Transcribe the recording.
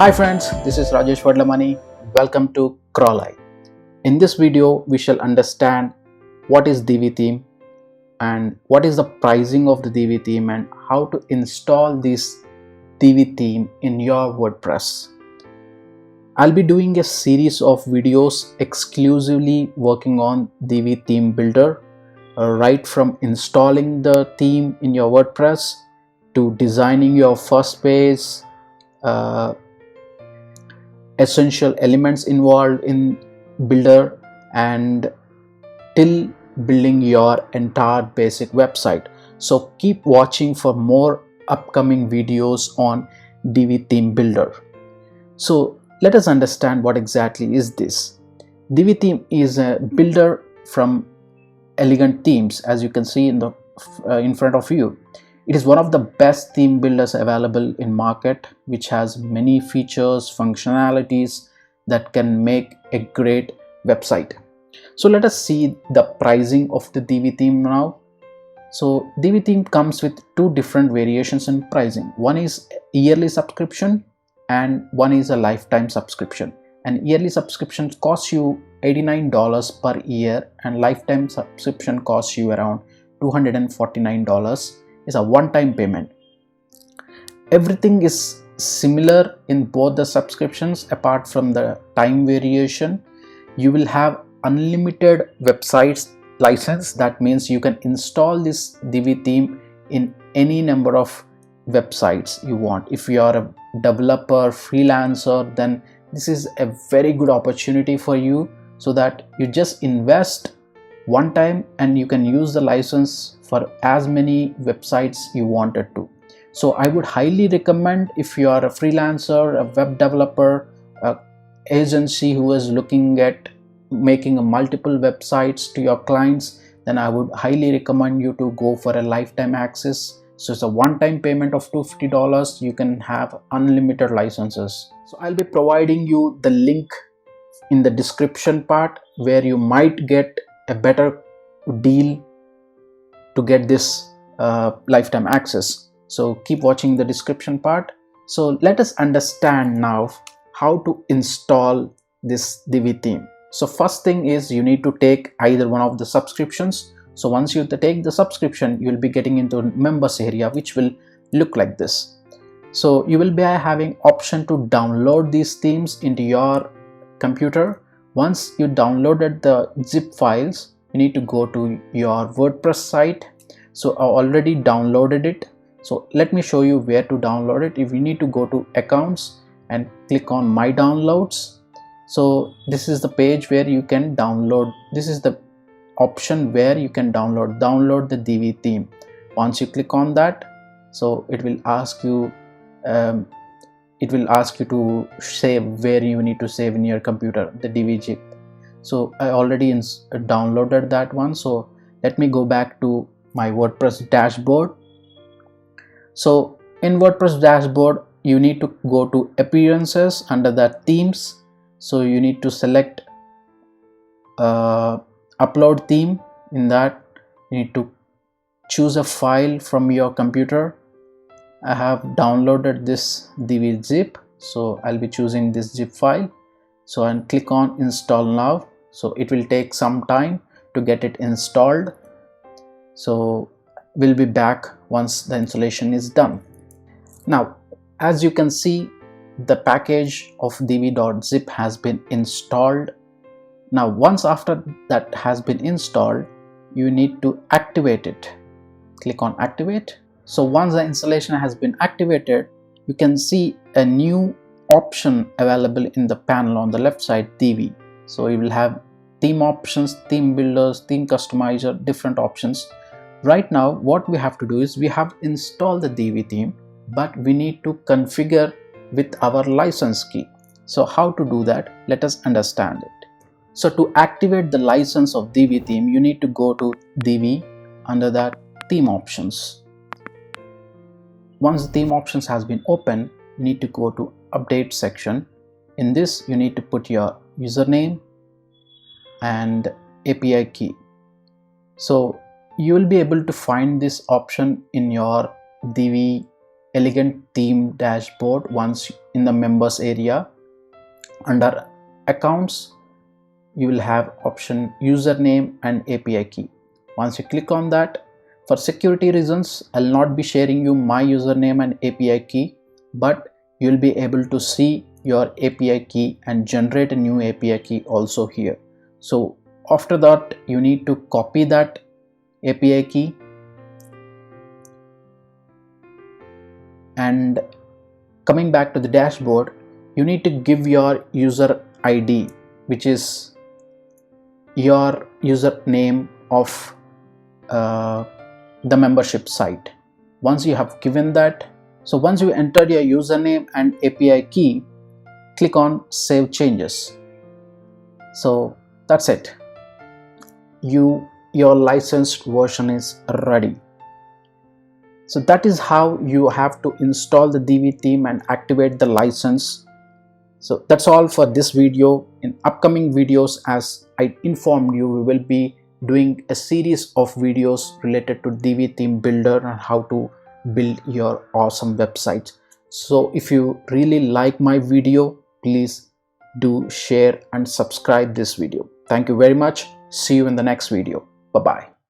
Hi friends, this is Rajesh Vadlamani. Welcome to Crawleye. In this video, we shall understand what is Divi theme and what is the pricing of the Divi theme and how to install this Divi theme in your WordPress. I'll be doing a series of videos exclusively working on Divi theme builder, right from installing the theme in your WordPress to designing your first page, uh, essential elements involved in builder, and till building your entire basic website. So keep watching for more upcoming videos on Divi theme builder. So let us understand what exactly is this. Divi theme is a builder from Elegant Themes, as you can see in front of you. It is one of the best theme builders available in market, which has many features, functionalities that can make a great website. So let us see the pricing of the Divi theme now. So Divi theme comes with two different variations in pricing. One is yearly subscription and one is a lifetime subscription. And yearly subscription costs you $89 per year and lifetime subscription costs you around $249. Is a one-time payment. Everything is similar in both the subscriptions apart from the time variation. You will have unlimited websites license. That means you can install this Divi theme in any number of websites you want. If you are a developer, freelancer, then this is a very good opportunity for you, so that you just invest one time and you can use the license for as many websites you wanted to. So I would highly recommend, if you are a freelancer, a web developer, a agency who is looking at making multiple websites to your clients, then I would highly recommend you to go for a lifetime access. So it's a one-time payment of $250. You can have unlimited licenses. So I'll be providing you the link in the description part where you might get a better deal to get this lifetime access. So keep watching the description part. So let us understand now how to install this Divi theme. So first thing is you need to take either one of the subscriptions. So once you take the subscription, you will be getting into members area, which will look like this. So you will be having option to download these themes into your computer. Once you downloaded the zip files, you need to go to your WordPress site. So I already downloaded it. So let me show you where to download it. If you need to go to accounts and click on my downloads. So this is the page where you can download. This is the option where you can download the Divi theme. Once you click on that, so it will ask you to save where you need to save in your computer, the Divi zip. So I already downloaded that one. So let me go back to my WordPress dashboard. So in WordPress dashboard, you need to go to appearances under the themes. So you need to select upload theme. In that, you need to choose a file from your computer. I have downloaded this Divi zip, so I'll be choosing this zip file. So and click on install now. So it will take some time to get it installed. So we'll be back once the installation is done. Now, as you can see, the package of divi.zip has been installed. Now once after that has been installed, you need to activate it. Click on activate. So once the installation has been activated, you can see a new option available in the panel on the left side, Divi. So you will have theme options, theme builders, theme customizer, different options. Right now what we have to do is we have installed the Divi theme, but we need to configure with our license key. So how to do that? Let us understand it. So to activate the license of Divi theme, you need to go to Divi under that theme options. Once the theme options has been opened, you need to go to update section. In this, you need to put your username and API key. So you will be able to find this option in your Divi elegant theme dashboard. Once in the members area, under accounts, you will have option username and API key. Once you click on that, for security reasons, I'll not be sharing you my username and API key, but you'll be able to see your API key and generate a new API key also here. So after that, you need to copy that API key and coming back to the dashboard, you need to give your user ID, which is your username of the membership site. Once you have given that, so once you entered your username and API key, click on save changes. So that's it, your licensed version is ready. So that is how you have to install the Divi theme and activate the license. So that's all for this video. In upcoming videos, as I informed you, we will be doing a series of videos related to Divi theme builder and how to build your awesome website. So if you really like my video, please do share and subscribe this video. Thank you very much. See you in the next video. Bye bye.